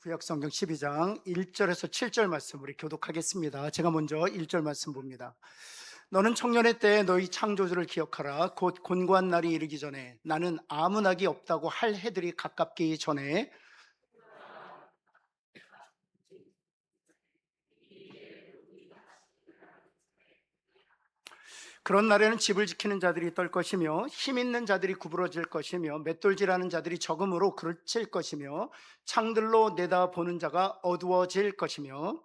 구약성경 12장 1절에서 7절 말씀 우리 교독하겠습니다. 제가 먼저 1절 말씀 봅니다. 너는 청년의 때에 너희 창조주를 기억하라. 곧 곤고한 날이 이르기 전에 나는 아무 낙이 없다고 할 해들이 가깝기 전에 그런 날에는 집을 지키는 자들이 떨 것이며 힘 있는 자들이 구부러질 것이며 맷돌질하는 자들이 적음으로 그칠 것이며 창들로 내다보는 자가 어두워질 것이며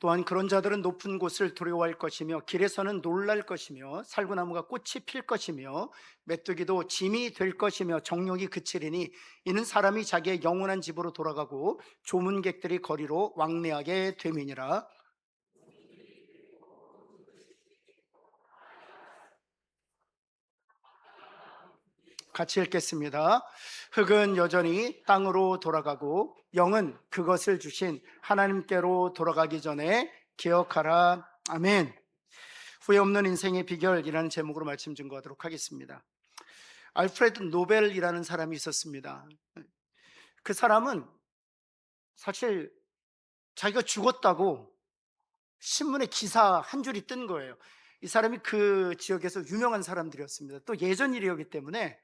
또한 그런 자들은 높은 곳을 두려워할 것이며 길에서는 놀랄 것이며 살구나무가 꽃이 필 것이며 메뚜기도 짐이 될 것이며 정욕이 그치리니 이는 사람이 자기의 영원한 집으로 돌아가고 조문객들이 거리로 왕래하게 됨이니라. 같이 읽겠습니다. 흙은 여전히 땅으로 돌아가고 영은 그것을 주신 하나님께로 돌아가기 전에 기억하라. 아멘. 후회 없는 인생의 비결이라는 제목으로 말씀 증거하도록 하겠습니다. 알프레드 노벨이라는 사람이 있었습니다. 그 사람은 사실 자기가 죽었다고 신문에 기사 한 줄이 뜬 거예요. 이 사람이 그 지역에서 유명한 사람들이었습니다. 또 예전 일이었기 때문에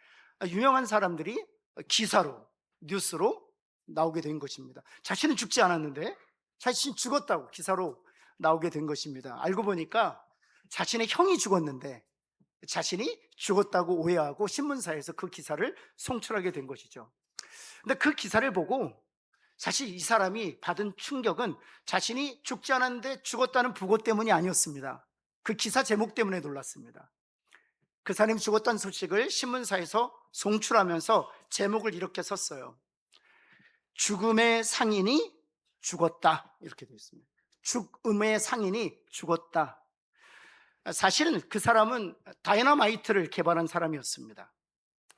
유명한 사람들이 기사로, 뉴스로 나오게 된 것입니다. 자신은 죽지 않았는데 자신이 죽었다고 기사로 나오게 된 것입니다. 알고 보니까 자신의 형이 죽었는데 자신이 죽었다고 오해하고 신문사에서 그 기사를 송출하게 된 것이죠. 근데 그 기사를 보고 사실 이 사람이 받은 충격은 자신이 죽지 않았는데 죽었다는 부고 때문이 아니었습니다. 그 기사 제목 때문에 놀랐습니다. 그 사람이 죽었다는 소식을 신문사에서 송출하면서 제목을 이렇게 썼어요. 죽음의 상인이 죽었다. 이렇게 되어 있습니다. 죽음의 상인이 죽었다. 사실은 그 사람은 다이너마이트를 개발한 사람이었습니다.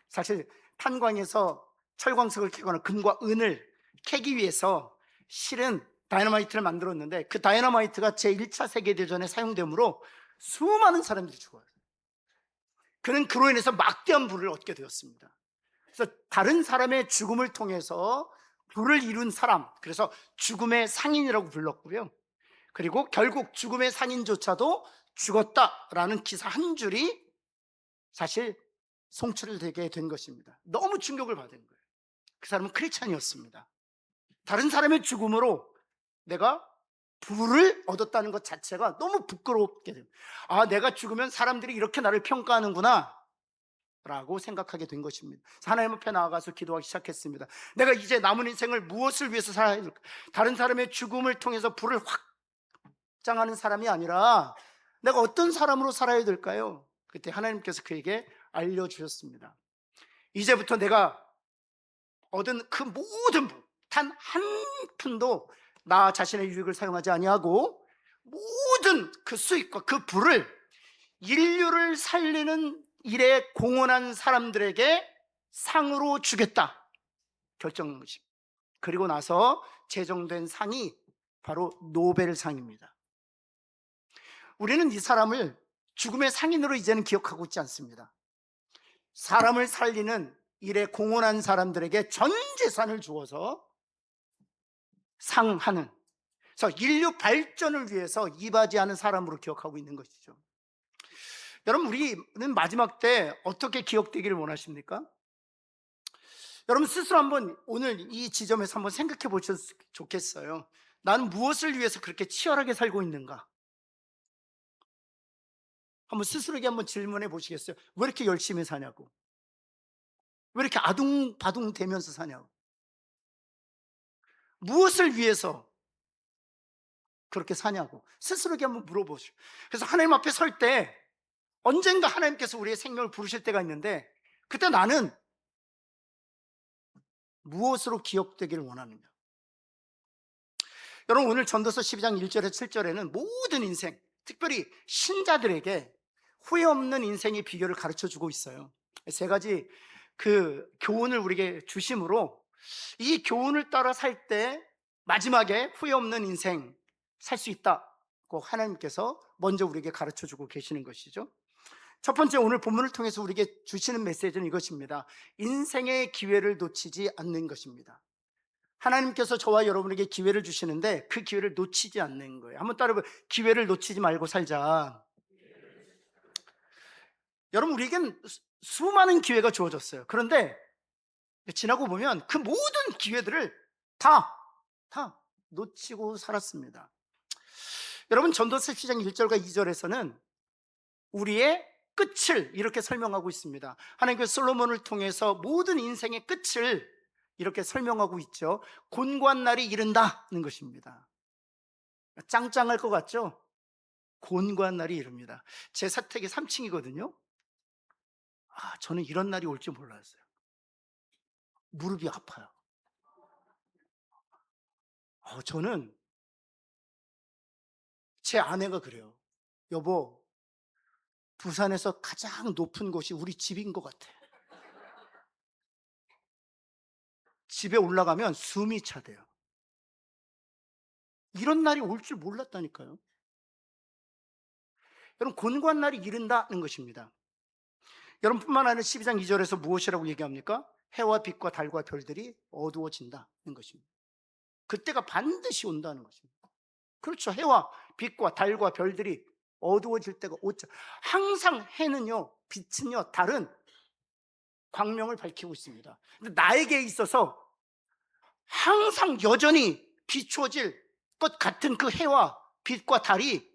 사실 탄광에서 철광석을 캐거나 금과 은을 캐기 위해서 실은 다이너마이트를 만들었는데 그 다이너마이트가 제1차 세계대전에 사용되므로 수많은 사람들이 죽어요. 그는 그로 인해서 막대한 부를 얻게 되었습니다. 그래서 다른 사람의 죽음을 통해서 부를 이룬 사람, 그래서 죽음의 상인이라고 불렀고요. 그리고 결국 죽음의 상인조차도 죽었다라는 기사 한 줄이 사실 송출되게 된 것입니다. 너무 충격을 받은 거예요. 그 사람은 크리스찬이었습니다. 다른 사람의 죽음으로 내가 부를 얻었다는 것 자체가 너무 부끄럽게 됩니다. 아, 내가 죽으면 사람들이 이렇게 나를 평가하는구나 라고 생각하게 된 것입니다. 하나님 앞에 나아가서 기도하기 시작했습니다. 내가 이제 남은 인생을 무엇을 위해서 살아야 될까? 다른 사람의 죽음을 통해서 부를 확장하는 사람이 아니라 내가 어떤 사람으로 살아야 될까요? 그때 하나님께서 그에게 알려주셨습니다. 이제부터 내가 얻은 그 모든 부, 단 한 푼도 나 자신의 유익을 사용하지 아니하고 모든 그 수익과 그 부를 인류를 살리는 일에 공헌한 사람들에게 상으로 주겠다 결정한 것입니다. 그리고 나서 제정된 상이 바로 노벨상입니다. 우리는 이 사람을 죽음의 상인으로 이제는 기억하고 있지 않습니다. 사람을 살리는 일에 공헌한 사람들에게 전 재산을 주어서 상하는, 그래서 인류 발전을 위해서 이바지하는 사람으로 기억하고 있는 것이죠. 여러분, 우리는 마지막 때 어떻게 기억되기를 원하십니까? 여러분 스스로 한번 오늘 이 지점에서 한번 생각해 보셨으면 좋겠어요. 나는 무엇을 위해서 그렇게 치열하게 살고 있는가? 한번 스스로에게 한번 질문해 보시겠어요? 왜 이렇게 열심히 사냐고? 왜 이렇게 아둥바둥 대면서 사냐고? 무엇을 위해서 그렇게 사냐고 스스로에게 한번 물어보시오. 그래서 하나님 앞에 설 때 언젠가 하나님께서 우리의 생명을 부르실 때가 있는데 그때 나는 무엇으로 기억되기를 원하느냐? 여러분 오늘 전도서 12장 1절에서 7절에는 모든 인생, 특별히 신자들에게 후회 없는 인생의 비결을 가르쳐주고 있어요. 세 가지 그 교훈을 우리에게 주심으로 이 교훈을 따라 살 때 마지막에 후회 없는 인생 살 수 있다, 꼭 하나님께서 먼저 우리에게 가르쳐주고 계시는 것이죠. 첫 번째, 오늘 본문을 통해서 우리에게 주시는 메시지는 이것입니다. 인생의 기회를 놓치지 않는 것입니다. 하나님께서 저와 여러분에게 기회를 주시는데 그 기회를 놓치지 않는 거예요. 한번 따라해봐요. 기회를 놓치지 말고 살자. 여러분, 우리에겐 수많은 기회가 주어졌어요. 그런데 지나고 보면 그 모든 기회들을 다 놓치고 살았습니다. 여러분, 전도서 10장 1절과 2절에서는 우리의 끝을 이렇게 설명하고 있습니다. 하나님께서 솔로몬을 통해서 모든 인생의 끝을 이렇게 설명하고 있죠. 곤고한 날이 이른다는 것입니다. 짱짱할 것 같죠? 곤고한 날이 이릅니다. 제 사택이 3층이거든요. 저는 이런 날이 올 줄 몰랐어요. 무릎이 아파요. 저는 제 아내가 그래요. 여보, 부산에서 가장 높은 곳이 우리 집인 것 같아. 집에 올라가면 숨이 차대요. 이런 날이 올 줄 몰랐다니까요. 여러분, 곤고한 날이 이른다는 것입니다. 여러분뿐만 아니라 12장 2절에서 무엇이라고 얘기합니까? 해와 빛과 달과 별들이 어두워진다는 것입니다. 그때가 반드시 온다는 것입니다. 그렇죠. 해와 빛과 달과 별들이 어두워질 때가 오죠. 항상 해는요, 빛은요, 달은 광명을 밝히고 있습니다. 근데 나에게 있어서 항상 여전히 비추어질 것 같은 그 해와 빛과 달이,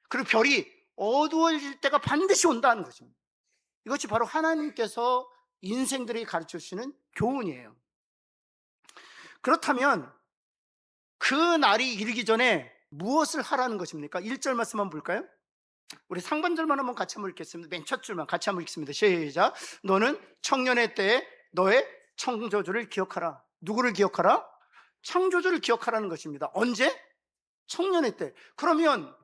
그리고 별이 어두워질 때가 반드시 온다는 것입니다. 이것이 바로 하나님께서 인생들에게 가르쳐 주시는 교훈이에요. 그렇다면 그 날이 이르기 전에 무엇을 하라는 것입니까? 1절 말씀 한번 볼까요? 우리 상반절만 한번 같이 한번 읽겠습니다. 맨 첫 줄만 같이 한번 읽습니다. 시작. 너는 청년의 때에 너의 창조주를 기억하라. 누구를 기억하라? 창조주를 기억하라는 것입니다. 언제? 청년의 때. 그러면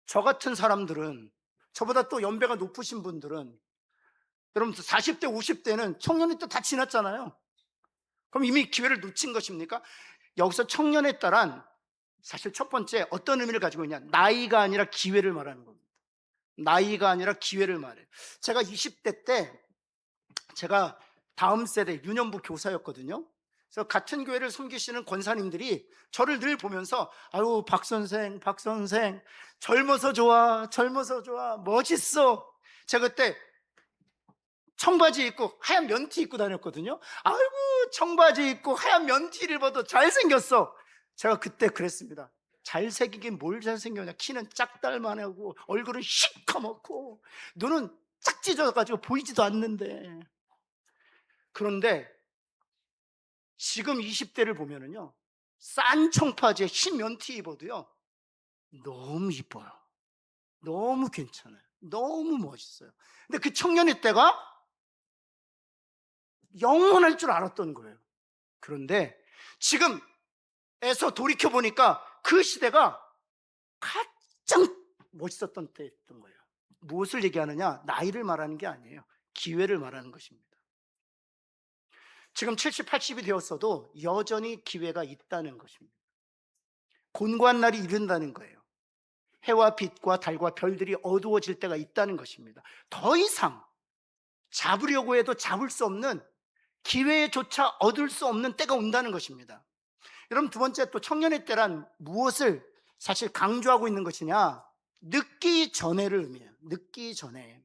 저 같은 사람들은, 저보다 또 연배가 높으신 분들은, 여러분 40대 50대는 청년의 때 다 지났잖아요. 그럼 이미 기회를 놓친 것입니까? 여기서 청년의 때란 사실 첫 번째 어떤 의미를 가지고 있냐? 나이가 아니라 기회를 말하는 겁니다. 나이가 아니라 기회를 말해요. 제가 20대 때 제가 다음 세대 유년부 교사였거든요. 그래서 같은 교회를 섬기시는 권사님들이 저를 늘 보면서 아유, 박 선생 젊어서 좋아, 멋있어. 제가 그때 청바지 입고 하얀 면티 입고 다녔거든요. 아이고, 청바지 입고 하얀 면티를 입어도 잘생겼어. 제가 그때 그랬습니다. 잘생기긴 뭘 잘생겼냐. 키는 짝달만 하고 얼굴은 시커멓고 눈은 짝 찢어가지고 보이지도 않는데. 그런데 지금 20대를 보면은요, 싼 청바지에 흰 면티 입어도요 너무 이뻐요. 너무 괜찮아요. 너무 멋있어요. 근데 그 청년의 때가 영원할 줄 알았던 거예요. 그런데 지금에서 돌이켜보니까 그 시대가 가장 멋있었던 때였던 거예요. 무엇을 얘기하느냐? 나이를 말하는 게 아니에요. 기회를 말하는 것입니다. 지금 70, 80이 되었어도 여전히 기회가 있다는 것입니다. 곤고한 날이 이른다는 거예요. 해와 빛과 달과 별들이 어두워질 때가 있다는 것입니다. 더 이상 잡으려고 해도 잡을 수 없는, 기회조차 얻을 수 없는 때가 온다는 것입니다. 여러분, 두 번째, 또 청년의 때란 무엇을 사실 강조하고 있는 것이냐? 늦기 전에를 의미해요. 늦기 전에.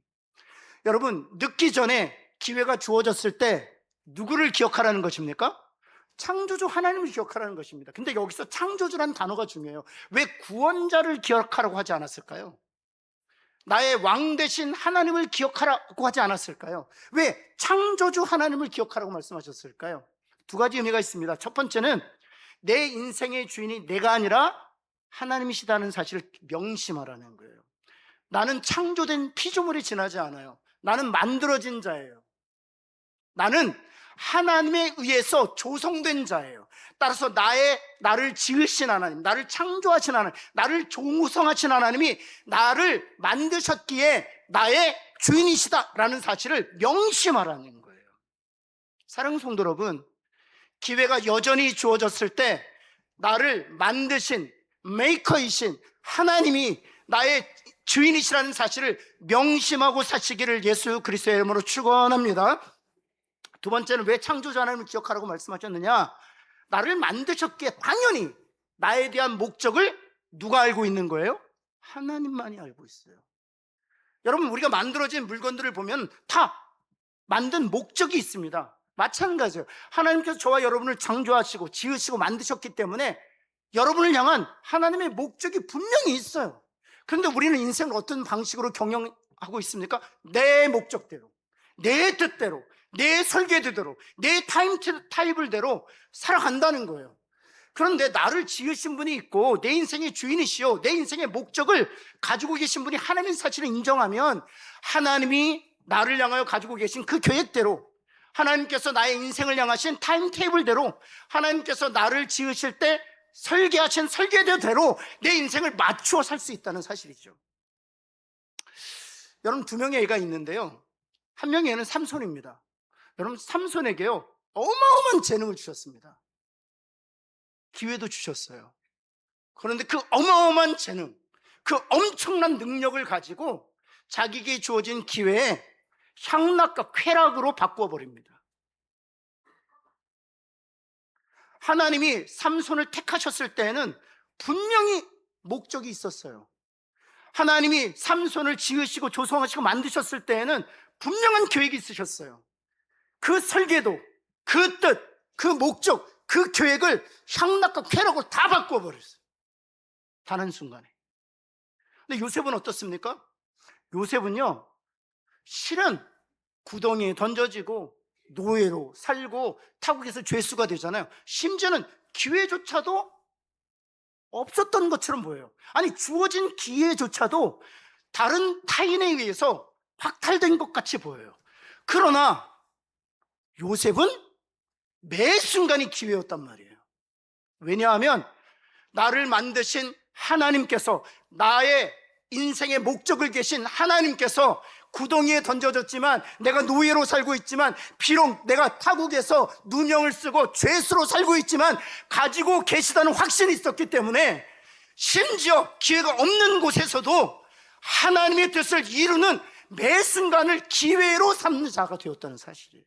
여러분, 늦기 전에 기회가 주어졌을 때 누구를 기억하라는 것입니까? 창조주 하나님을 기억하라는 것입니다. 근데 여기서 창조주라는 단어가 중요해요. 왜 구원자를 기억하라고 하지 않았을까요? 나의 왕 대신 하나님을 기억하라고 하지 않았을까요? 왜 창조주 하나님을 기억하라고 말씀하셨을까요? 두 가지 의미가 있습니다. 첫 번째는 내 인생의 주인이 내가 아니라 하나님이시다는 사실을 명심하라는 거예요. 나는 창조된 피조물이 지나지 않아요. 나는 만들어진 자예요. 나는 하나님에 의해서 조성된 자예요. 따라서 나를 지으신 하나님, 나를 창조하신 하나님, 나를 조성하신 하나님이 나를 만드셨기에 나의 주인이시다라는 사실을 명심하라는 거예요. 사랑하는 성도 여러분, 기회가 여전히 주어졌을 때 나를 만드신 메이커이신 하나님이 나의 주인이시라는 사실을 명심하고 사시기를 예수 그리스도의 이름으로 축원합니다. 두 번째는 왜 창조주 하나님을 기억하라고 말씀하셨느냐? 나를 만드셨기에 당연히 나에 대한 목적을 누가 알고 있는 거예요? 하나님만이 알고 있어요. 여러분, 우리가 만들어진 물건들을 보면 다 만든 목적이 있습니다. 마찬가지예요. 하나님께서 저와 여러분을 창조하시고 지으시고 만드셨기 때문에 여러분을 향한 하나님의 목적이 분명히 있어요. 그런데 우리는 인생을 어떤 방식으로 경영하고 있습니까? 내 목적대로, 내 뜻대로, 내 설계대로, 내 타임테이블대로 살아간다는 거예요. 그런데 나를 지으신 분이 있고 내 인생의 주인이시요, 내 인생의 목적을 가지고 계신 분이 하나님의 사실을 인정하면 하나님이 나를 향하여 가지고 계신 그 계획대로, 하나님께서 나의 인생을 향하신 타임테이블대로, 하나님께서 나를 지으실 때 설계하신 설계대로 내 인생을 맞추어 살 수 있다는 사실이죠. 여러분, 두 명의 애가 있는데요, 한 명의 애는 삼손입니다. 여러분, 삼손에게요 어마어마한 재능을 주셨습니다. 기회도 주셨어요. 그런데 그 어마어마한 재능, 그 엄청난 능력을 가지고 자기에게 주어진 기회에 향락과 쾌락으로 바꾸어 버립니다. 하나님이 삼손을 택하셨을 때에는 분명히 목적이 있었어요. 하나님이 삼손을 지으시고 조성하시고 만드셨을 때에는 분명한 계획이 있으셨어요. 그 설계도, 그 뜻, 그 목적, 그 계획을 향락과 쾌락으로 다 바꾸어 버렸어요. 단 한순간에. 근데 요셉은 어떻습니까? 요셉은요, 실은 구덩이에 던져지고 노예로 살고 타국에서 죄수가 되잖아요. 심지어는 기회조차도 없었던 것처럼 보여요. 아니, 주어진 기회조차도 다른 타인에 의해서 박탈된 것 같이 보여요. 그러나 요셉은 매 순간이 기회였단 말이에요. 왜냐하면 나를 만드신 하나님께서, 나의 인생의 목적을 계신 하나님께서 구덩이에 던져졌지만, 내가 노예로 살고 있지만, 비록 내가 타국에서 누명을 쓰고 죄수로 살고 있지만 가지고 계시다는 확신이 있었기 때문에 심지어 기회가 없는 곳에서도 하나님의 뜻을 이루는 매 순간을 기회로 삼는 자가 되었다는 사실이에요.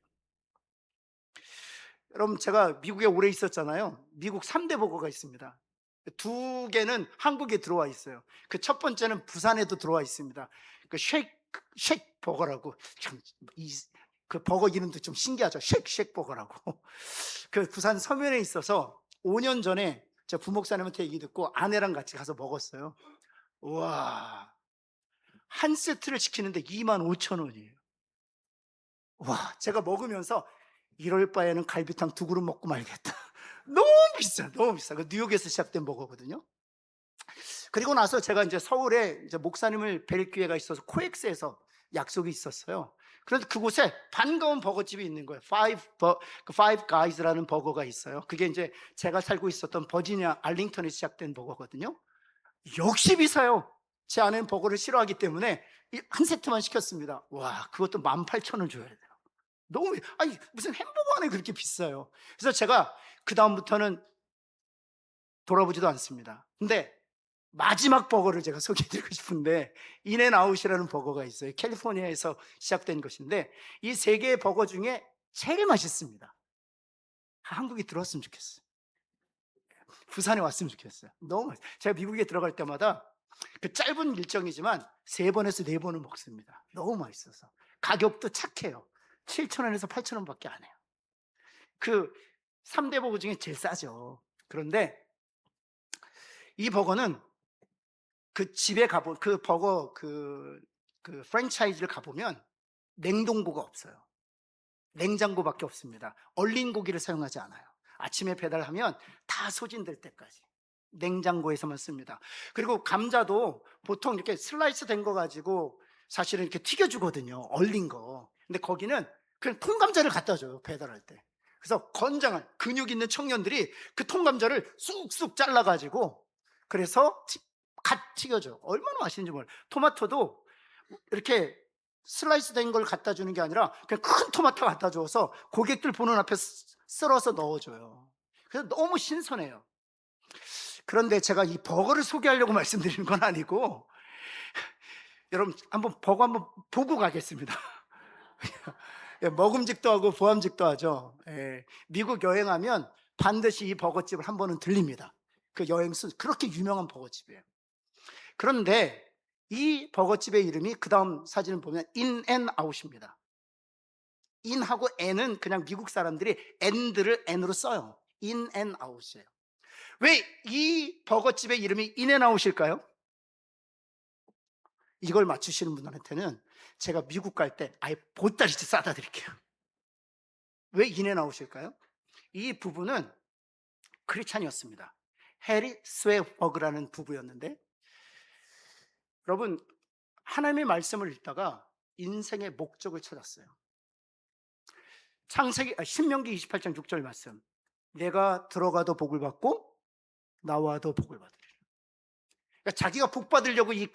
여러분, 제가 미국에 오래 있었잖아요. 미국 3대 버거가 있습니다. 2개는 한국에 들어와 있어요. 그 첫 번째는 부산에도 들어와 있습니다. 그 쉐이크 버거라고. 참, 그 버거 이름도 좀 신기하죠. 쉐이크 버거라고. 그 부산 서면에 있어서 5년 전에 제 부목사님한테 얘기 듣고 아내랑 같이 가서 먹었어요. 우와, 한 세트를 시키는데 25,000원이에요. 와, 제가 먹으면서 이럴 바에는 갈비탕 2그릇 먹고 말겠다. 너무 비싸, 너무 비싸. 그 뉴욕에서 시작된 버거거든요. 그리고 나서 제가 이제 서울에 이제 목사님을 뵐 기회가 있어서 코엑스에서 약속이 있었어요. 그런데 그곳에 반가운 버거집이 있는 거예요. Five Guys라는 버거가 있어요. 그게 이제 제가 살고 있었던 버지니아 알링턴에 시작된 버거거든요. 역시 비싸요. 제 아내는 버거를 싫어하기 때문에 한 세트만 시켰습니다. 와, 그것도 18,000원 줘야 돼요. 너무, 아니, 무슨 햄버거 안에 그렇게 비싸요. 그래서 제가 그다음부터는 돌아보지도 않습니다. 근데 마지막 버거를 제가 소개해드리고 싶은데, 인앤아웃이라는 버거가 있어요. 캘리포니아에서 시작된 것인데, 이 3개의 버거 중에 제일 맛있습니다. 한국에 들어왔으면 좋겠어요. 부산에 왔으면 좋겠어요. 너무 맛있어요. 제가 미국에 들어갈 때마다 그 짧은 일정이지만 3번에서 4번을 먹습니다. 너무 맛있어서. 가격도 착해요. 7,000원에서 8,000원밖에 안 해요. 그 3대 버거 중에 제일 싸죠. 그런데 이 버거는 그 집에 가보, 그 버거 그 프랜차이즈를 가보면 냉동고가 없어요. 냉장고밖에 없습니다. 얼린 고기를 사용하지 않아요. 아침에 배달하면 다 소진될 때까지 냉장고에서만 씁니다. 그리고 감자도 보통 이렇게 슬라이스 된 거 가지고 사실은 이렇게 튀겨주거든요. 얼린 거. 근데 거기는 그냥 통감자를 갖다 줘요, 배달할 때. 그래서 건장한 근육 있는 청년들이 그 통감자를 쑥쑥 잘라가지고, 그래서 갓 튀겨줘요. 얼마나 맛있는지 몰라요. 토마토도 이렇게 슬라이스 된 걸 갖다 주는 게 아니라 그냥 큰 토마토 갖다 줘서 고객들 보는 앞에 썰어서 넣어줘요. 그래서 너무 신선해요. 그런데 제가 이 버거를 소개하려고 말씀드리는 건 아니고, 여러분 한번 버거 한번 보고 가겠습니다. 예, 먹음직도 하고 보암직도 하죠. 예, 미국 여행하면 반드시 이 버거집을 한 번은 들립니다. 그 여행수 그렇게 유명한 버거집이에요. 그런데 이 버거집의 이름이 그 다음 사진을 보면 인앤아웃입니다. 인하고 앤은 그냥 미국 사람들이 앤들을 앤으로 써요. 인앤아웃이에요. 왜 이 버거집의 이름이 인앤아웃일까요? 이걸 맞추시는 분들한테는 제가 미국 갈 때 아예 보따리째 싸다 드릴게요. 왜 인앤아웃일까요? 이 부부는 크리스찬이었습니다. 해리 스웨버그라는 부부였는데, 여러분 하나님의 말씀을 읽다가 인생의 목적을 찾았어요. 신명기 28장 6절 말씀, 내가 들어가도 복을 받고 나와도 복을 받으리라. 그러니까 자기가 복 받으려고 이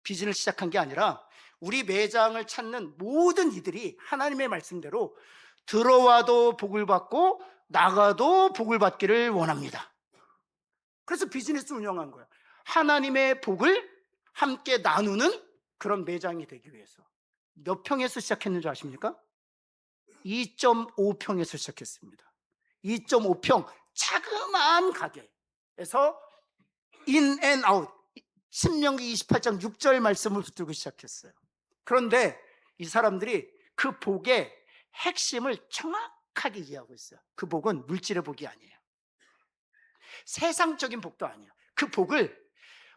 비전을 시작한 게 아니라 우리 매장을 찾는 모든 이들이 하나님의 말씀대로 들어와도 복을 받고 나가도 복을 받기를 원합니다. 그래서 비즈니스 운영한 거예요. 하나님의 복을 함께 나누는 그런 매장이 되기 위해서. 몇 평에서 시작했는지 아십니까? 2.5평에서 시작했습니다. 2.5평 자그마한 가게에서 인앤아웃, 신명기 28장 6절 말씀을 붙들고 시작했어요. 그런데 이 사람들이 그 복의 핵심을 정확하게 이해하고 있어요. 그 복은 물질의 복이 아니에요. 세상적인 복도 아니에요. 그 복을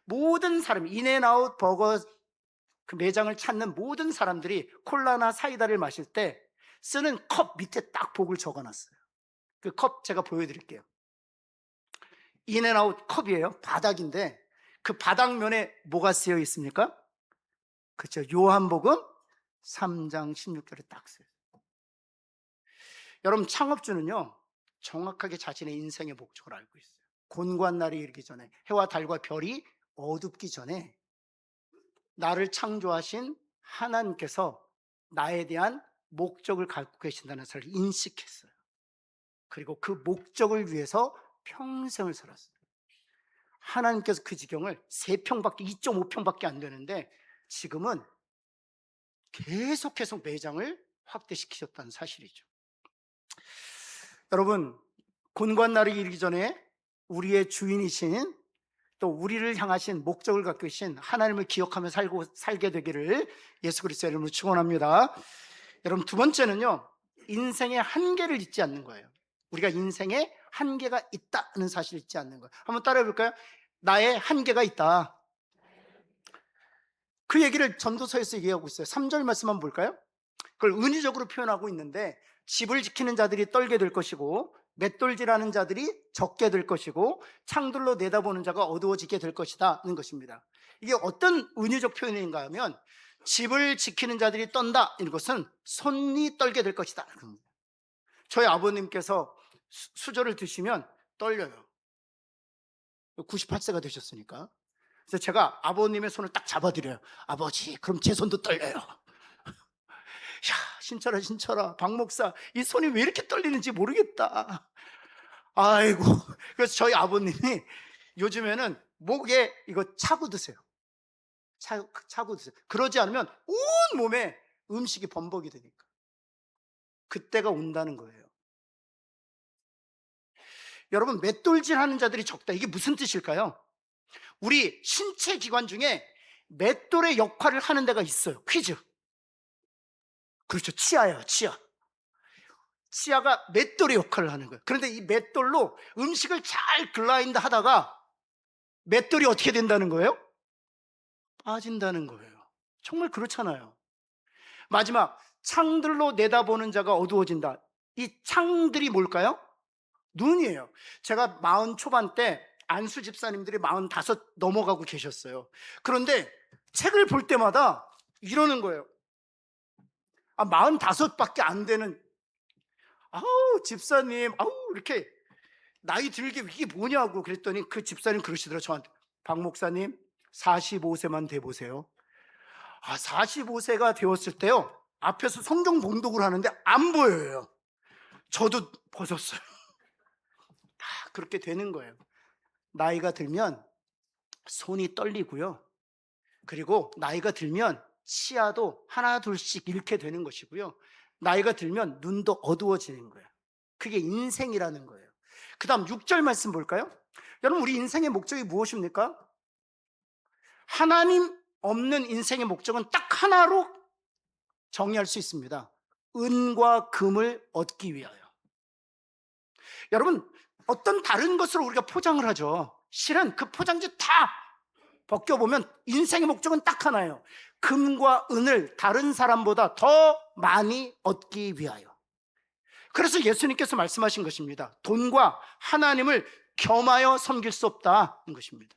모든 사람, 인앤아웃 버거 그 매장을 찾는 모든 사람들이 콜라나 사이다를 마실 때 쓰는 컵 밑에 딱 복을 적어놨어요. 그 컵 제가 보여드릴게요. 인앤아웃 컵이에요. 바닥인데 그 바닥면에 뭐가 쓰여 있습니까? 그렇죠. 요한복음 3장 16절에 딱 써요. 여러분 창업주는요 정확하게 자신의 인생의 목적을 알고 있어요. 곤고한 날이 이르기 전에, 해와 달과 별이 어둡기 전에 나를 창조하신 하나님께서 나에 대한 목적을 갖고 계신다는 사실을 인식했어요. 그리고 그 목적을 위해서 평생을 살았어요. 하나님께서 그 지경을 3평밖에 2.5평밖에 안 되는데 지금은 계속 매장을 확대시키셨다는 사실이죠. 여러분 곤고한 날이 이르기 전에 우리의 주인이신, 또 우리를 향하신 목적을 갖고 계신 하나님을 기억하며 살게 되기를 예수 그리스도의 이름으로 축원합니다. 여러분 두 번째는요, 인생의 한계를 잊지 않는 거예요. 우리가 인생에 한계가 있다는 사실을 잊지 않는 거예요. 한번 따라해 볼까요? 나의 한계가 있다. 그 얘기를 전도서에서 얘기하고 있어요. 3절 말씀 한번 볼까요? 그걸 은유적으로 표현하고 있는데, 집을 지키는 자들이 떨게 될 것이고 맷돌질하는 자들이 적게 될 것이고 창들로 내다보는 자가 어두워지게 될 것이다는 것입니다. 이게 어떤 은유적 표현인가 하면, 집을 지키는 자들이 떤다, 이것은 손이 떨게 될 것이다. 저희 아버님께서 수저를 드시면 떨려요. 98세가 되셨으니까. 그래서 제가 아버님의 손을 딱 잡아드려요. 아버지, 그럼 제 손도 떨려요. 야, 신철아, 박 목사, 이 손이 왜 이렇게 떨리는지 모르겠다. 아이고. 그래서 저희 아버님이 요즘에는 목에 이거 차고 드세요. 차고 드세요. 그러지 않으면 온 몸에 음식이 범벅이 되니까. 그때가 온다는 거예요. 여러분, 맷돌질 하는 자들이 적다. 이게 무슨 뜻일까요? 우리 신체 기관 중에 맷돌의 역할을 하는 데가 있어요. 퀴즈. 그렇죠. 치아예요. 치아가 맷돌의 역할을 하는 거예요. 그런데 이 맷돌로 음식을 잘 글라인드 하다가 맷돌이 어떻게 된다는 거예요? 빠진다는 거예요. 정말 그렇잖아요. 마지막, 창들로 내다보는 자가 어두워진다. 이 창들이 뭘까요? 눈이에요. 제가 40 초반 때 안수 집사님들이 45 넘어가고 계셨어요. 그런데 책을 볼 때마다 이러는 거예요. 45밖에 안 되는, 아우 집사님, 아우 이렇게 나이 들게 이게 뭐냐고 그랬더니 그 집사님 그러시더라고요. 저한테, 박 목사님 45세만 돼보세요. 45세가 되었을 때요, 앞에서 성경 봉독을 하는데 안 보여요. 저도 벗었어요. 다 그렇게 되는 거예요. 나이가 들면 손이 떨리고요. 그리고 나이가 들면 치아도 하나 둘씩 잃게 되는 것이고요. 나이가 들면 눈도 어두워지는 거예요. 그게 인생이라는 거예요. 그 다음 6절 말씀 볼까요? 여러분, 우리 인생의 목적이 무엇입니까? 하나님 없는 인생의 목적은 딱 하나로 정의할 수 있습니다. 은과 금을 얻기 위하여. 여러분, 어떤 다른 것으로 우리가 포장을 하죠. 실은 그 포장지 다 벗겨보면 인생의 목적은 딱 하나예요. 금과 은을 다른 사람보다 더 많이 얻기 위하여. 그래서 예수님께서 말씀하신 것입니다. 돈과 하나님을 겸하여 섬길 수 없다는 것입니다.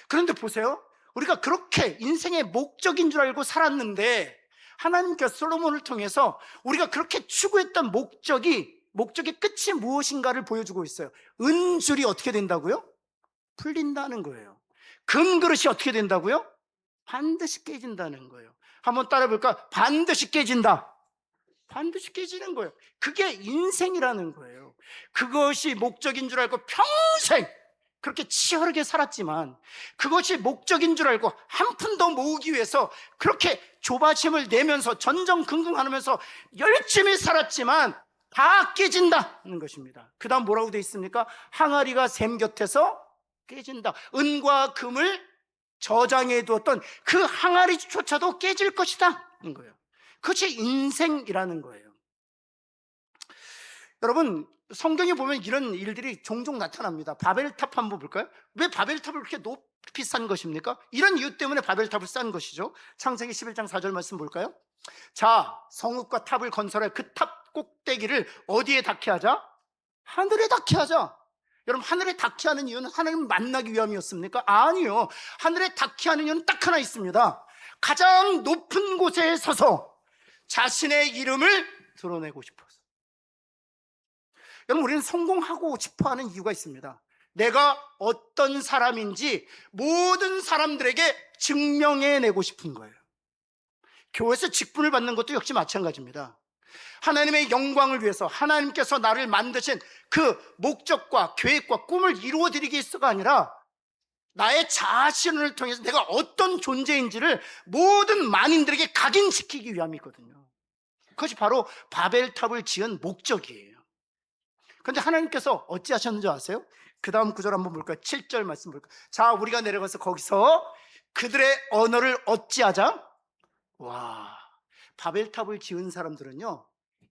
그런데 보세요. 우리가 그렇게 인생의 목적인 줄 알고 살았는데 하나님께서 솔로몬을 통해서 우리가 그렇게 추구했던 목적의 끝이 무엇인가를 보여주고 있어요. 은줄이 어떻게 된다고요? 풀린다는 거예요. 금그릇이 어떻게 된다고요? 반드시 깨진다는 거예요. 한번 따라 볼까? 반드시 깨진다. 반드시 깨지는 거예요. 그게 인생이라는 거예요. 그것이 목적인 줄 알고 평생 그렇게 치열하게 살았지만, 그것이 목적인 줄 알고 한 푼 더 모으기 위해서 그렇게 조바심을 내면서 전전긍긍하면서 열심히 살았지만 다 깨진다는 것입니다. 그 다음 뭐라고 되어 있습니까? 항아리가 샘 곁에서 깨진다. 은과 금을 저장해 두었던 그 항아리조차도 깨질 것이다 는 거예요. 그것이 인생이라는 거예요. 여러분, 성경에 보면 이런 일들이 종종 나타납니다. 바벨탑 한번 볼까요? 왜 바벨탑을 그렇게 높이 쌓은 것입니까? 이런 이유 때문에 바벨탑을 쌓은 것이죠. 창세기 11장 4절 말씀 볼까요? 자, 성읍과 탑을 건설해 그 탑 꼭대기를 어디에 닿게 하자? 하늘에 닿게 하자. 여러분, 하늘에 닿게 하는 이유는 하나님을 만나기 위함이었습니까? 아니요. 하늘에 닿게 하는 이유는 딱 하나 있습니다. 가장 높은 곳에 서서 자신의 이름을 드러내고 싶어서. 여러분, 우리는 성공하고 싶어하는 이유가 있습니다. 내가 어떤 사람인지 모든 사람들에게 증명해내고 싶은 거예요. 교회에서 직분을 받는 것도 역시 마찬가지입니다. 하나님의 영광을 위해서 하나님께서 나를 만드신 그 목적과 계획과 꿈을 이루어드리기 위해서가 아니라 나의 자신을 통해서 내가 어떤 존재인지를 모든 만인들에게 각인시키기 위함이거든요. 그것이 바로 바벨탑을 지은 목적이에요. 그런데 하나님께서 어찌하셨는지 아세요? 그 다음 구절 한번 볼까요? 7절 말씀 볼까요? 자, 우리가 내려가서 거기서 그들의 언어를 어찌하자? 와, 바벨탑을 지은 사람들은요,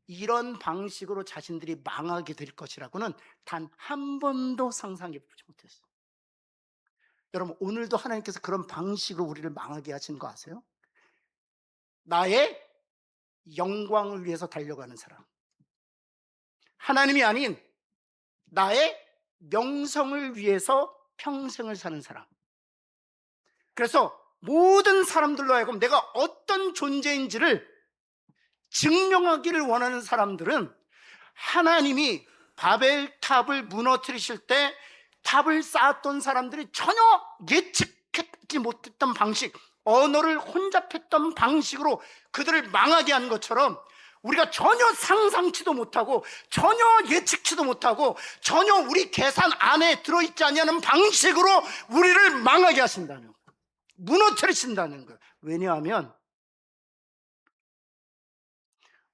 이런 방식으로 자신들이 망하게 될 것이라고는 단 한 번도 상상해 보지 못했어요. 여러분, 오늘도 하나님께서 그런 방식으로 우리를 망하게 하시는 거 아세요? 나의 영광을 위해서 달려가는 사람, 하나님이 아닌 나의 명성을 위해서 평생을 사는 사람. 그래서 모든 사람들로 하여금 내가 어떤 존재인지를 증명하기를 원하는 사람들은 하나님이 바벨탑을 무너뜨리실 때 탑을 쌓았던 사람들이 전혀 예측하지 못했던 방식, 언어를 혼잡했던 방식으로 그들을 망하게 한 것처럼 우리가 전혀 상상치도 못하고 전혀 예측치도 못하고 전혀 우리 계산 안에 들어있지 않는 방식으로 우리를 망하게 하신다는 거예요. 무너뜨리신다는 거예요. 왜냐하면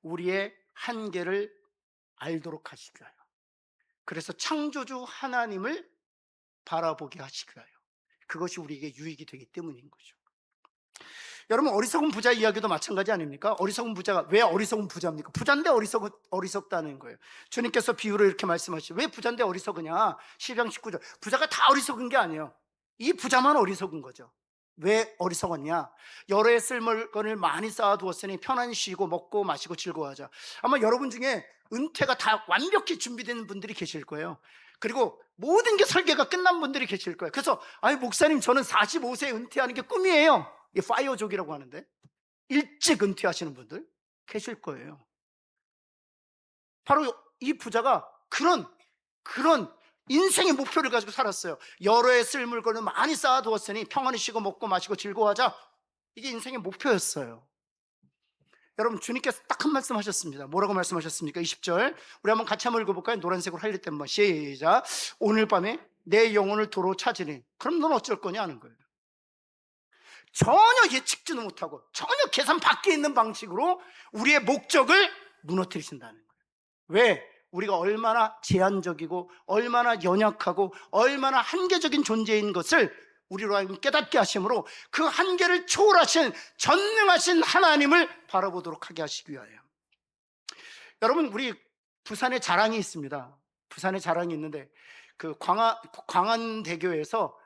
우리의 한계를 알도록 하시기 위하여, 그래서 창조주 하나님을 바라보게 하시기 위하여, 그것이 우리에게 유익이 되기 때문인 거죠. 여러분, 어리석은 부자 이야기도 마찬가지 아닙니까? 어리석은 부자가 왜 어리석은 부자입니까? 부자인데 어리석다는 거예요. 주님께서 비유로 이렇게 말씀하시죠. 왜 부자인데 어리석으냐? 12장 19절. 부자가 다 어리석은 게 아니에요. 이 부자만 어리석은 거죠. 왜 어리석었냐? 여러 해 쓸 물건을 많이 쌓아두었으니 편안히 쉬고 먹고 마시고 즐거워하자. 아마 여러분 중에 은퇴가 다 완벽히 준비되는 분들이 계실 거예요. 그리고 모든 게 설계가 끝난 분들이 계실 거예요. 그래서 아니 목사님, 저는 45세에 은퇴하는 게 꿈이에요. 이 파이어족이라고 하는데 일찍 은퇴하시는 분들 계실 거예요. 바로 이 부자가 그런 인생의 목표를 가지고 살았어요. 여러 해 쓸 물건을 많이 쌓아두었으니 평안히 쉬고 먹고 마시고 즐거워하자. 이게 인생의 목표였어요. 여러분, 주님께서 딱 한 말씀 하셨습니다. 뭐라고 말씀하셨습니까? 20절 우리 한번 같이 한번 읽어볼까요? 노란색으로 하이라이트 한번 시작. 오늘 밤에 내 영혼을 도로 찾으니 그럼 넌 어쩔 거냐 하는 거예요. 전혀 예측지도 못하고 전혀 계산 밖에 있는 방식으로 우리의 목적을 무너뜨리신다는 거예요. 왜? 우리가 얼마나 제한적이고 얼마나 연약하고 얼마나 한계적인 존재인 것을 우리로 하여금 깨닫게 하심으로 그 한계를 초월하신 전능하신 하나님을 바라보도록 하게 하시기 위하여. 여러분, 우리 부산에 자랑이 있습니다. 부산에 자랑이 있는데 그 광안대교에서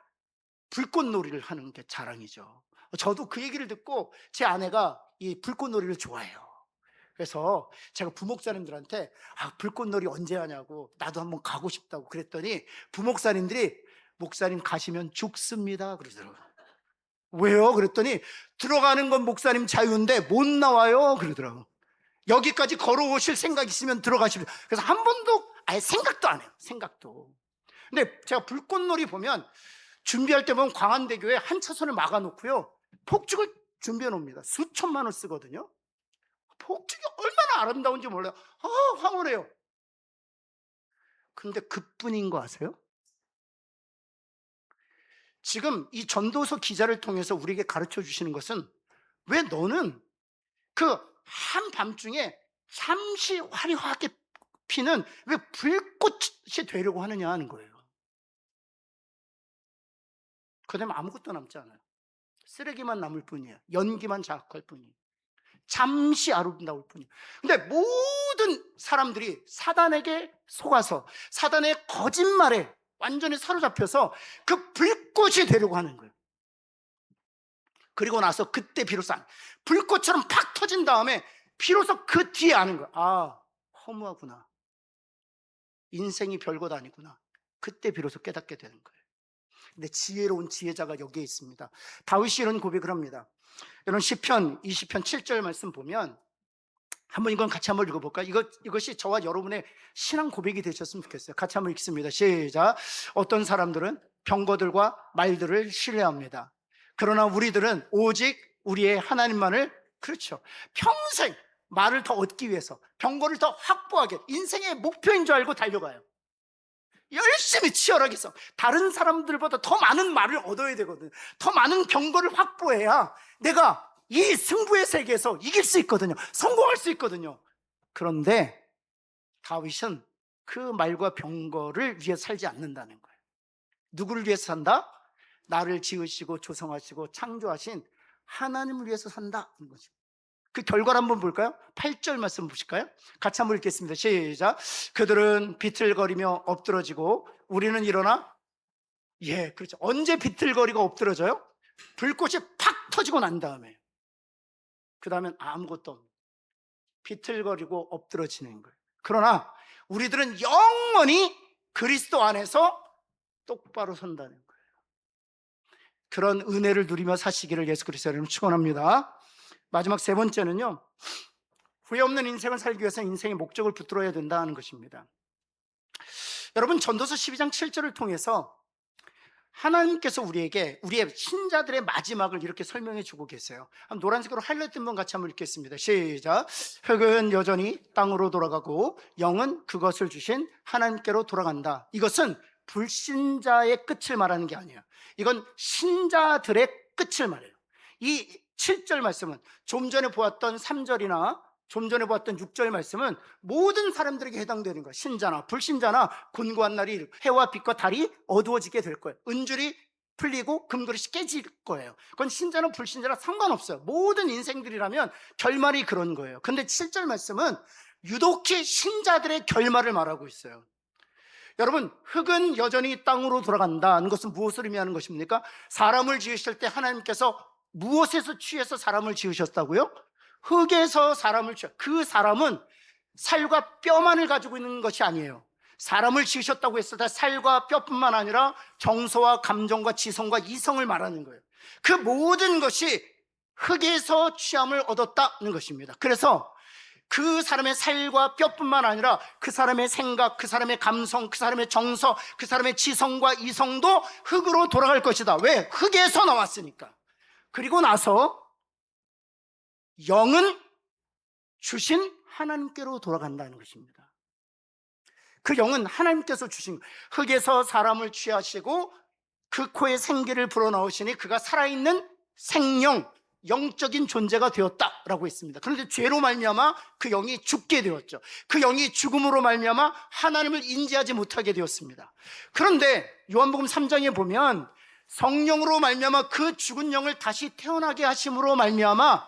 불꽃놀이를 하는 게 자랑이죠. 저도 그 얘기를 듣고 제 아내가 이 불꽃놀이를 좋아해요. 그래서 제가 부목사님들한테 불꽃놀이 언제 하냐고, 나도 한번 가고 싶다고 그랬더니 부목사님들이 목사님 가시면 죽습니다 그러더라고요. 왜요? 그랬더니 들어가는 건 목사님 자유인데 못 나와요 그러더라고요. 여기까지 걸어오실 생각 있으면 들어가십시오. 그래서 한 번도 아예 생각도 안 해요. 생각도. 근데 제가 불꽃놀이 보면 준비할 때 보면 광안대교에 한 차선을 막아놓고요, 폭죽을 준비해 놓습니다. 수천만 원 쓰거든요. 폭죽이 얼마나 아름다운지 몰라요. 황홀해요. 근데 그뿐인 거 아세요? 지금 이 전도서 기자를 통해서 우리에게 가르쳐 주시는 것은, 왜 너는 그 한밤중에 잠시 화려하게 피는 왜 불꽃이 되려고 하느냐 하는 거예요. 그다음에 아무것도 남지 않아요. 쓰레기만 남을 뿐이에요. 연기만 자극할 뿐이에요. 잠시 아름다울 뿐이에요. 근데 모든 사람들이 사단에게 속아서 사단의 거짓말에 완전히 사로잡혀서 그 불꽃이 되려고 하는 거예요. 그리고 나서 그때 비로소 불꽃처럼 팍 터진 다음에 비로소 그 뒤에 아는 거예요. 허무하구나. 인생이 별것 아니구나. 그때 비로소 깨닫게 되는 거예요. 근데 지혜로운 지혜자가 여기에 있습니다. 다윗이 이런 고백을 합니다. 여러분, 시편 20편 7절 말씀 보면 한번 이건 같이 한번 읽어볼까요? 이것이 저와 여러분의 신앙 고백이 되셨으면 좋겠어요. 같이 한번 읽습니다. 시작. 어떤 사람들은 병거들과 말들을 신뢰합니다. 그러나 우리들은 오직 우리의 하나님만을, 그렇죠, 평생 말을 더 얻기 위해서 병거를 더 확보하게 인생의 목표인 줄 알고 달려가요. 열심히 치열하게 써. 다른 사람들보다 더 많은 말을 얻어야 되거든요. 더 많은 병거를 확보해야 내가 이 승부의 세계에서 이길 수 있거든요. 성공할 수 있거든요. 그런데 다윗은 그 말과 병거를 위해 살지 않는다는 거예요. 누구를 위해서 산다? 나를 지으시고 조성하시고 창조하신 하나님을 위해서 산다는 거죠. 그 결과를 한번 볼까요? 8절 말씀 보실까요? 같이 한번 읽겠습니다. 시작. 그들은 비틀거리며 엎드러지고 우리는 일어나. 그렇죠. 언제 비틀거리고 엎드러져요? 불꽃이 팍 터지고 난 다음에. 그 다음엔 아무것도 없는, 비틀거리고 엎드러지는 거예요. 그러나 우리들은 영원히 그리스도 안에서 똑바로 선다는 거예요. 그런 은혜를 누리며 사시기를 예수 그리스도 이름으로 축원합니다. 마지막 세 번째는요, 후회 없는 인생을 살기 위해서 인생의 목적을 붙들어야 된다는 것입니다. 여러분, 전도서 12장 7절을 통해서 하나님께서 우리에게 우리의 신자들의 마지막을 이렇게 설명해 주고 계세요. 한번 노란색으로 하이라이트 한번 같이 한번 읽겠습니다. 시작. 흙은 여전히 땅으로 돌아가고 영은 그것을 주신 하나님께로 돌아간다. 이것은 불신자의 끝을 말하는 게 아니에요. 이건 신자들의 끝을 말해요. 이 7절 말씀은 좀 전에 보았던 3절이나 좀 전에 보았던 6절 말씀은 모든 사람들에게 해당되는 거예요. 신자나 불신자나 곤고한 날이 해와 빛과 달이 어두워지게 될 거예요. 은줄이 풀리고 금그릇이 깨질 거예요. 그건 신자나 불신자나 상관없어요. 모든 인생들이라면 결말이 그런 거예요. 근데 7절 말씀은 유독히 신자들의 결말을 말하고 있어요. 여러분, 흙은 여전히 땅으로 돌아간다는 것은 무엇을 의미하는 것입니까? 사람을 지으실 때 하나님께서 무엇에서 취해서 사람을 지으셨다고요? 흙에서 사람을 지으셨어요. 그 사람은 살과 뼈만을 가지고 있는 것이 아니에요. 사람을 지으셨다고 했을 때 살과 뼈뿐만 아니라 정서와 감정과 지성과 이성을 말하는 거예요. 그 모든 것이 흙에서 취함을 얻었다는 것입니다. 그래서 그 사람의 살과 뼈뿐만 아니라 그 사람의 생각, 그 사람의 감성, 그 사람의 정서, 그 사람의 지성과 이성도 흙으로 돌아갈 것이다. 왜? 흙에서 나왔으니까. 그리고 나서 영은 주신 하나님께로 돌아간다는 것입니다. 그 영은 하나님께서 주신 거예요. 흙에서 사람을 취하시고 그 코에 생기를 불어넣으시니 그가 살아있는 생명, 영적인 존재가 되었다라고 했습니다. 그런데 죄로 말미암아 그 영이 죽게 되었죠. 그 영이 죽음으로 말미암아 하나님을 인지하지 못하게 되었습니다. 그런데 요한복음 3장에 보면 성령으로 말미암아 그 죽은 영을 다시 태어나게 하심으로 말미암아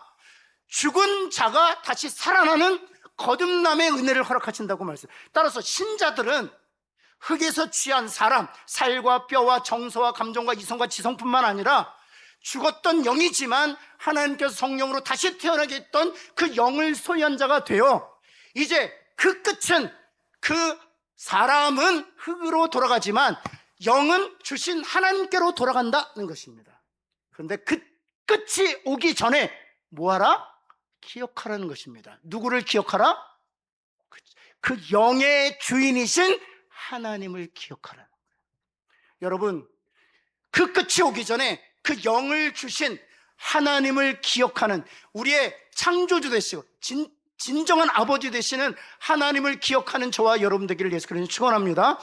죽은 자가 다시 살아나는 거듭남의 은혜를 허락하신다고 말했어요. 따라서 신자들은 흙에서 취한 사람, 살과 뼈와 정서와 감정과 이성과 지성뿐만 아니라 죽었던 영이지만 하나님께서 성령으로 다시 태어나게 했던 그 영을 소유한 자가 되어 이제 그 끝은 그 사람은 흙으로 돌아가지만 영은 주신 하나님께로 돌아간다는 것입니다. 그런데 그 끝이 오기 전에 뭐하라? 기억하라는 것입니다. 누구를 기억하라? 그 영의 주인이신 하나님을 기억하라는 거예요. 여러분, 그 끝이 오기 전에 그 영을 주신 하나님을 기억하는 우리의 창조주 되시고 진정한 아버지 되시는 하나님을 기억하는 저와 여러분 되기를 예수 그리스도로 축원합니다.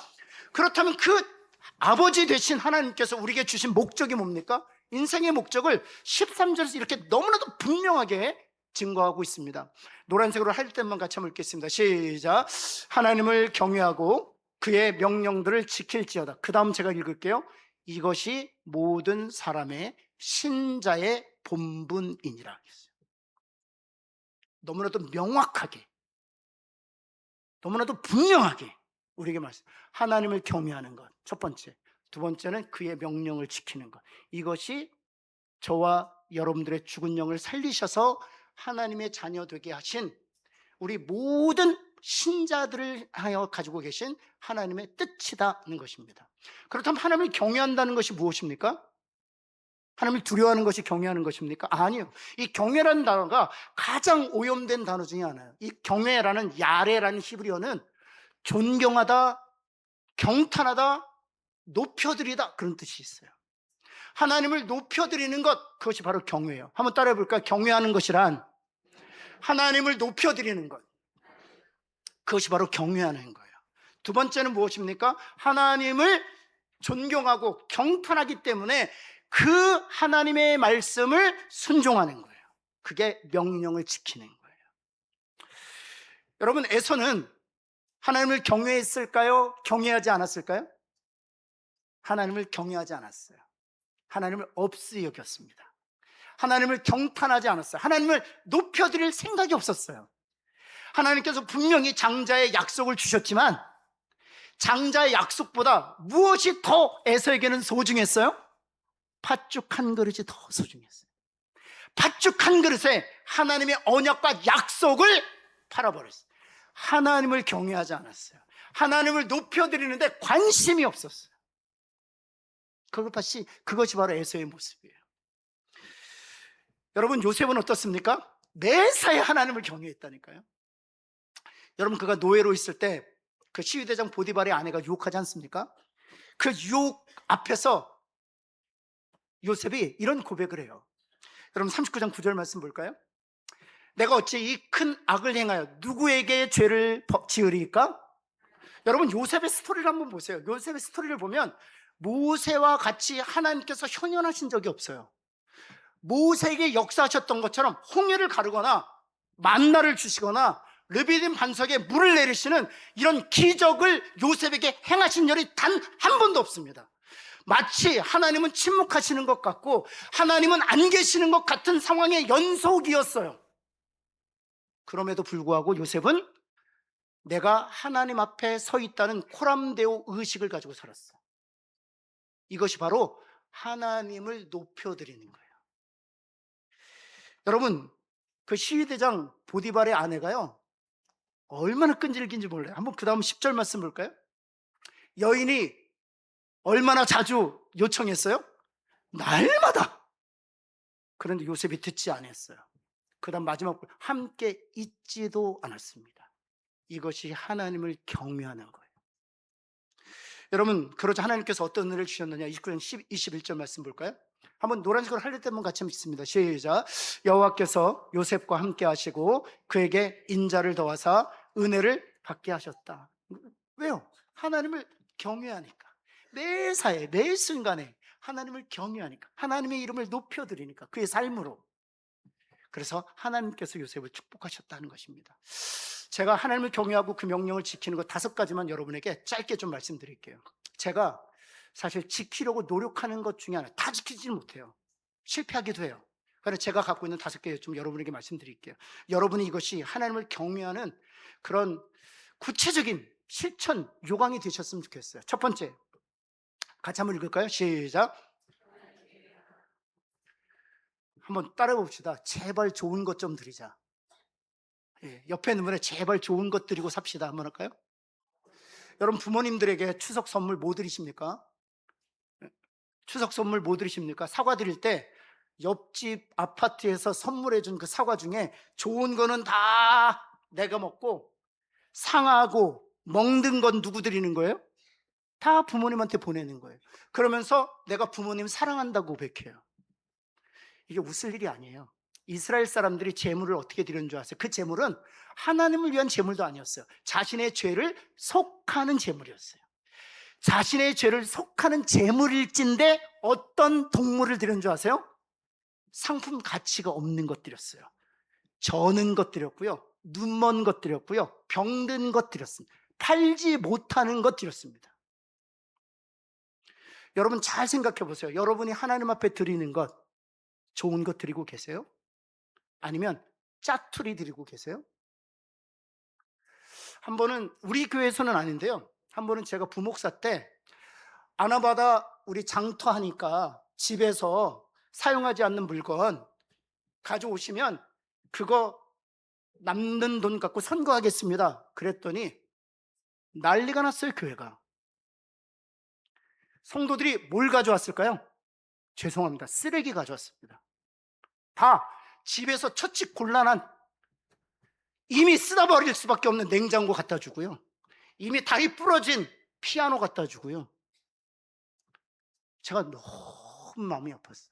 그렇다면 그 아버지 되신 하나님께서 우리에게 주신 목적이 뭡니까? 인생의 목적을 13절에서 이렇게 너무나도 분명하게 증거하고 있습니다. 노란색으로 할 때만 같이 한번 읽겠습니다. 시작. 하나님을 경외하고 그의 명령들을 지킬지어다. 그 다음 제가 읽을게요. 이것이 모든 사람의 신자의 본분이니라. 너무나도 명확하게, 너무나도 분명하게 우리에게 말씀. 하나님을 경외하는 것, 첫 번째. 두 번째는 그의 명령을 지키는 것. 이것이 저와 여러분들의 죽은 영을 살리셔서 하나님의 자녀 되게 하신 우리 모든 신자들을 하여 가지고 계신 하나님의 뜻이다는 것입니다. 그렇다면 하나님을 경외한다는 것이 무엇입니까? 하나님을 두려워하는 것이 경외하는 것입니까? 아니요. 이 경외라는 단어가 가장 오염된 단어 중에 하나예요. 이 경외라는 야레라는 히브리어는 존경하다, 경탄하다, 높여드리다 그런 뜻이 있어요. 하나님을 높여드리는 것, 그것이 바로 경외예요. 한번 따라해 볼까요? 경외하는 것이란 하나님을 높여드리는 것, 그것이 바로 경외하는 거예요. 두 번째는 무엇입니까? 하나님을 존경하고 경탄하기 때문에 그 하나님의 말씀을 순종하는 거예요. 그게 명령을 지키는 거예요. 여러분, 에서는 하나님을 경외했을까요? 경외하지 않았을까요? 하나님을 경외하지 않았어요. 하나님을 없이 여겼습니다. 하나님을 경탄하지 않았어요. 하나님을 높여드릴 생각이 없었어요. 하나님께서 분명히 장자의 약속을 주셨지만 장자의 약속보다 무엇이 더 에서에게는 소중했어요? 팥죽 한 그릇이 더 소중했어요. 팥죽 한 그릇에 하나님의 언약과 약속을 팔아버렸어요. 하나님을 경외하지 않았어요. 하나님을 높여드리는데 관심이 없었어요. 그것이 바로 에서의 모습이에요. 여러분, 요셉은 어떻습니까? 매사에 하나님을 경외했다니까요. 여러분, 그가 노예로 있을 때 그 시위대장 보디발의 아내가 유혹하지 않습니까? 그 유혹 앞에서 요셉이 이런 고백을 해요. 여러분, 39장 9절 말씀 볼까요? 내가 어찌 이 큰 악을 행하여 누구에게 죄를 지으리까? 여러분, 요셉의 스토리를 한번 보세요. 요셉의 스토리를 보면 모세와 같이 하나님께서 현현하신 적이 없어요. 모세에게 역사하셨던 것처럼 홍해를 가르거나 만나를 주시거나 르비딤 반석에 물을 내리시는 이런 기적을 요셉에게 행하신 일이 단 한 번도 없습니다. 마치 하나님은 침묵하시는 것 같고 하나님은 안 계시는 것 같은 상황의 연속이었어요. 그럼에도 불구하고 요셉은 내가 하나님 앞에 서 있다는 코람데오 의식을 가지고 살았어. 이것이 바로 하나님을 높여드리는 거예요. 여러분, 그 시위대장 보디발의 아내가요, 얼마나 끈질긴지 몰라요. 한번 그 다음 10절 말씀 볼까요? 여인이 얼마나 자주 요청했어요? 날마다. 그런데 요셉이 듣지 않았어요. 그 다음 마지막 함께 있지도 않았습니다. 이것이 하나님을 경외하는 거예요. 여러분, 그러자 하나님께서 어떤 은혜를 주셨느냐? 29장 21절 말씀 볼까요? 한번 노란색으로 할릴 때만 같이 읽습니다. 시작. 여호와께서 요셉과 함께 하시고 그에게 인자를 더하사 은혜를 받게 하셨다. 왜요? 하나님을 경외하니까. 매사에 매 순간에 하나님을 경외하니까, 하나님의 이름을 높여드리니까, 그의 삶으로. 그래서 하나님께서 요셉을 축복하셨다는 것입니다. 제가 하나님을 경외하고 그 명령을 지키는 것 5가지만 여러분에게 짧게 좀 말씀드릴게요. 제가 사실 지키려고 노력하는 것 중에 하나, 다 지키지 못해요. 실패하기도 해요. 그래서 제가 갖고 있는 5개 좀 여러분에게 말씀드릴게요. 여러분이 이것이 하나님을 경외하는 그런 구체적인 실천 요강이 되셨으면 좋겠어요. 첫 번째, 같이 한번 읽을까요? 시작. 한번 따라해 봅시다. 제발 좋은 것 좀 드리자. 예, 옆에 있는 분에 제발 좋은 것 드리고 삽시다. 한번 할까요? 여러분, 부모님들에게 추석 선물 뭐 드리십니까? 추석 선물 뭐 드리십니까? 사과 드릴 때 옆집 아파트에서 선물해 준 그 사과 중에 좋은 거는 다 내가 먹고 상하고 멍든 건 누구 드리는 거예요? 다 부모님한테 보내는 거예요. 그러면서 내가 부모님 사랑한다고 고백해요. 이게 웃을 일이 아니에요. 이스라엘 사람들이 제물을 어떻게 드리는 줄 아세요? 그 제물은 하나님을 위한 제물도 아니었어요. 자신의 죄를 속하는 제물이었어요. 자신의 죄를 속하는 제물일진데 어떤 동물을 드리는 줄 아세요? 상품 가치가 없는 것 드렸어요. 저는 것 드렸고요, 눈먼 것 드렸고요, 병든 것 드렸습니다. 팔지 못하는 것 드렸습니다. 여러분 잘 생각해 보세요. 여러분이 하나님 앞에 드리는 것, 좋은 것 드리고 계세요? 아니면 짜투리 드리고 계세요? 한 번은, 우리 교회에서는 아닌데요, 한 번은 제가 부목사 때 아나바다 우리 장터하니까 집에서 사용하지 않는 물건 가져오시면 그거 남는 돈 갖고 선거하겠습니다. 그랬더니 난리가 났어요. 교회가. 성도들이 뭘 가져왔을까요? 죄송합니다, 쓰레기 가져왔습니다. 다 집에서 처치 곤란한, 이미 쓰다 버릴 수밖에 없는 냉장고 갖다 주고요, 이미 다리 부러진 피아노 갖다 주고요. 제가 너무 마음이 아팠어요.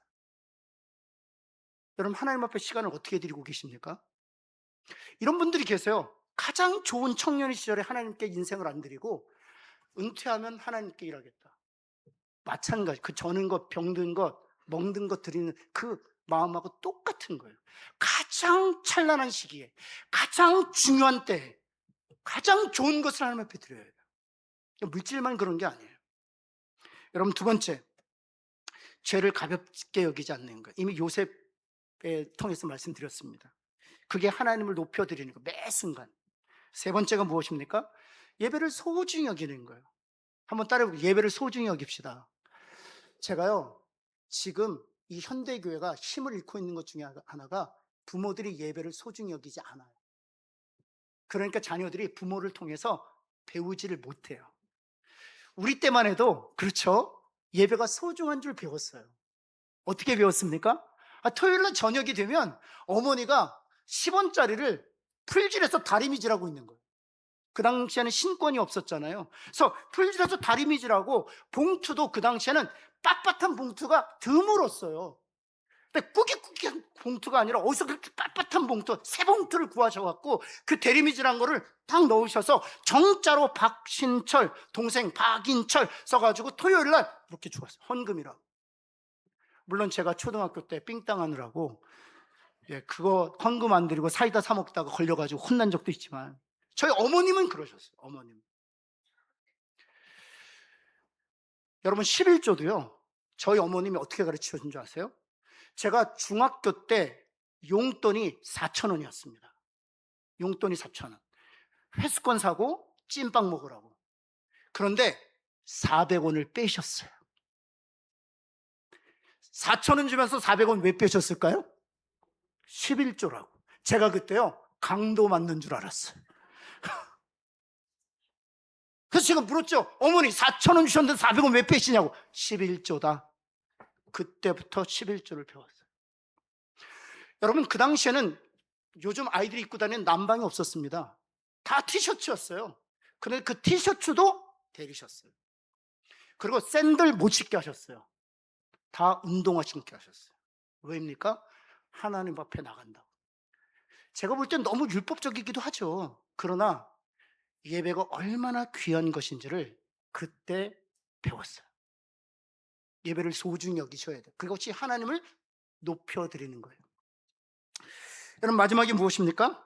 여러분, 하나님 앞에 시간을 어떻게 드리고 계십니까? 이런 분들이 계세요. 가장 좋은 청년 시절에 하나님께 인생을 안 드리고 은퇴하면 하나님께 일하겠다. 마찬가지, 그 저는 것, 병든 것, 멍든 것 드리는 그 마음하고 똑같은 거예요. 가장 찬란한 시기에, 가장 중요한 때에 가장 좋은 것을 하나님 앞에 드려야 해요. 물질만 그런 게 아니에요. 여러분, 2번째, 죄를 가볍게 여기지 않는 것. 이미 요셉에 통해서 말씀드렸습니다. 그게 하나님을 높여드리는 거, 매 순간. 3번째가 무엇입니까? 예배를 소중히 여기는 거예요. 한번 따라해볼게요. 예배를 소중히 여깁시다. 제가요, 지금 이 현대교회가 힘을 잃고 있는 것 중에 하나가 부모들이 예배를 소중히 여기지 않아요. 그러니까 자녀들이 부모를 통해서 배우지를 못해요. 우리 때만 해도 그렇죠, 예배가 소중한 줄 배웠어요. 어떻게 배웠습니까? 토요일날 저녁이 되면 어머니가 10원짜리를 풀질해서 다리미질하고 있는 거예요. 그 당시에는 신권이 없었잖아요. 그래서 풀질해서 다리미질하고, 봉투도 그 당시에는 빳빳한 봉투가 드물었어요. 근데 꾸깃꾸깃한 봉투가 아니라 어디서 그렇게 빳빳한 봉투, 새 봉투를 구하셔갖고 그 대리미질한 거를 딱 넣으셔서 정자로 박신철 동생 박인철 써가지고 토요일날 이렇게 주었어요. 헌금이라고. 물론 제가 초등학교 때 삥땅 하느라고 그거 헌금 안 드리고 사이다 사 먹다가 걸려가지고 혼난 적도 있지만, 저희 어머님은 그러셨어요. 어머님. 여러분, 11조도요, 저희 어머님이 어떻게 가르쳐 준 줄 아세요? 제가 중학교 때 용돈이 4,000원이었습니다. 용돈이 4,000원. 회수권 사고 찐빵 먹으라고. 그런데 400원을 빼셨어요. 4,000원 주면서 400원 왜 빼셨을까요? 11조라고. 제가 그때요, 강도 맞는 줄 알았어요. 그래서 제가 물었죠. 어머니, 4,000원 주셨는데 400원 왜 빼시냐고. 11조다. 그때부터 11조를 배웠어요. 여러분, 그 당시에는 요즘 아이들이 입고 다니는 남방이 없었습니다. 다 티셔츠였어요. 그런데 그 티셔츠도 데리셨어요. 그리고 샌들 못 신게 하셨어요. 다 운동화 신게 하셨어요. 왜입니까? 하나님 앞에 나간다고. 제가 볼 땐 너무 율법적이기도 하죠. 그러나 예배가 얼마나 귀한 것인지를 그때 배웠어요. 예배를 소중히 여기셔야 돼요. 그것이 하나님을 높여드리는 거예요. 여러분, 마지막이 무엇입니까?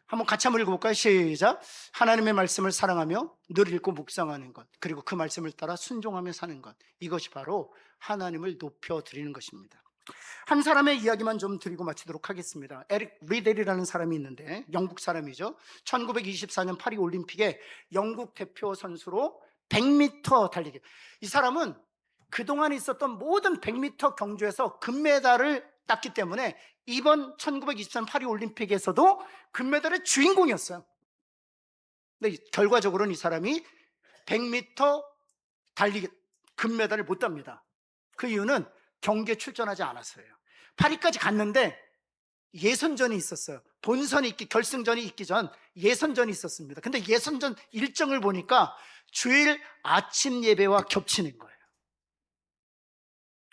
한번 같이 한번 읽어볼까요? 시작. 하나님의 말씀을 사랑하며 늘 읽고 묵상하는 것, 그리고 그 말씀을 따라 순종하며 사는 것, 이것이 바로 하나님을 높여드리는 것입니다. 한 사람의 이야기만 좀 드리고 마치도록 하겠습니다. 에릭 리델이라는 사람이 있는데, 영국 사람이죠. 1924년 파리 올림픽에 영국 대표 선수로 100m 달리기. 이 사람은 그동안 있었던 모든 100m 경주에서 금메달을 땄기 때문에 이번 1924년 파리 올림픽에서도 금메달의 주인공이었어요. 근데 결과적으로는 이 사람이 100m 달리기 금메달을 못 땁니다. 그 이유는 경기에 출전하지 않았어요. 파리까지 갔는데 예선전이 있었어요. 본선이 있기, 결승전이 있기 전 예선전이 있었습니다. 근데 예선전 일정을 보니까 주일 아침 예배와 겹치는 거예요.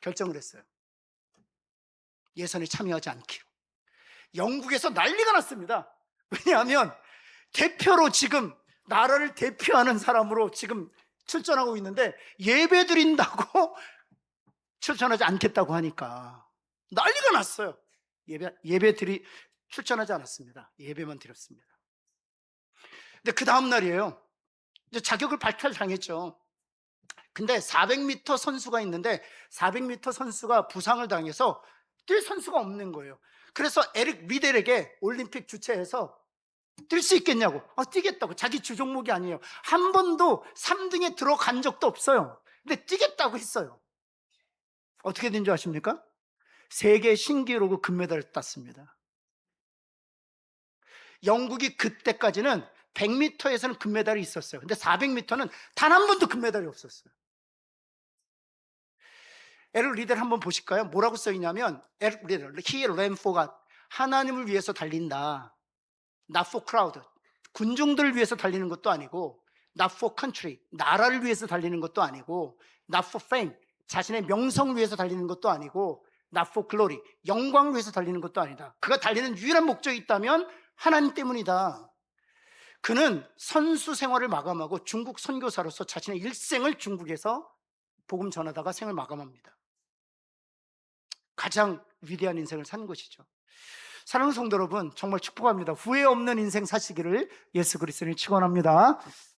결정을 했어요. 예선에 참여하지 않기로. 영국에서 난리가 났습니다. 왜냐하면 대표로 지금 나라를 대표하는 사람으로 지금 출전하고 있는데 예배 드린다고 출전하지 않겠다고 하니까 난리가 났어요. 출전하지 않았습니다. 예배만 드렸습니다. 근데 그 다음 날이에요. 이제 자격을 발표당했죠. 근데 400m 선수가 있는데 400m 선수가 부상을 당해서 뛸 선수가 없는 거예요. 그래서 에릭 리델에게 올림픽 주최에서 뛸 수 있겠냐고. 뛰겠다고. 자기 주 종목이 아니에요. 한 번도 3등에 들어간 적도 없어요. 근데 뛰겠다고 했어요. 어떻게 된 줄 아십니까? 세계 신기록으로 금메달을 땄습니다. 영국이 그때까지는 100m에서는 금메달이 있었어요. 근데 400m는 단 한 번도 금메달이 없었어요. 에릭 리델 한번 보실까요? 뭐라고 써있냐면 에릭 리델, He ran for God. 하나님을 위해서 달린다. Not for crowd. 군중들을 위해서 달리는 것도 아니고 Not for country. 나라를 위해서 달리는 것도 아니고 Not for fame. 자신의 명성을 위해서 달리는 것도 아니고 Not for glory. 영광을 위해서 달리는 것도 아니다. 그가 달리는 유일한 목적이 있다면 하나님 때문이다. 그는 선수 생활을 마감하고 중국 선교사로서 자신의 일생을 중국에서 복음 전하다가 생을 마감합니다. 가장 위대한 인생을 산 것이죠. 사랑하는 성도 여러분, 정말 축복합니다. 후회 없는 인생 사시기를 예수 그리스도를 축원합니다.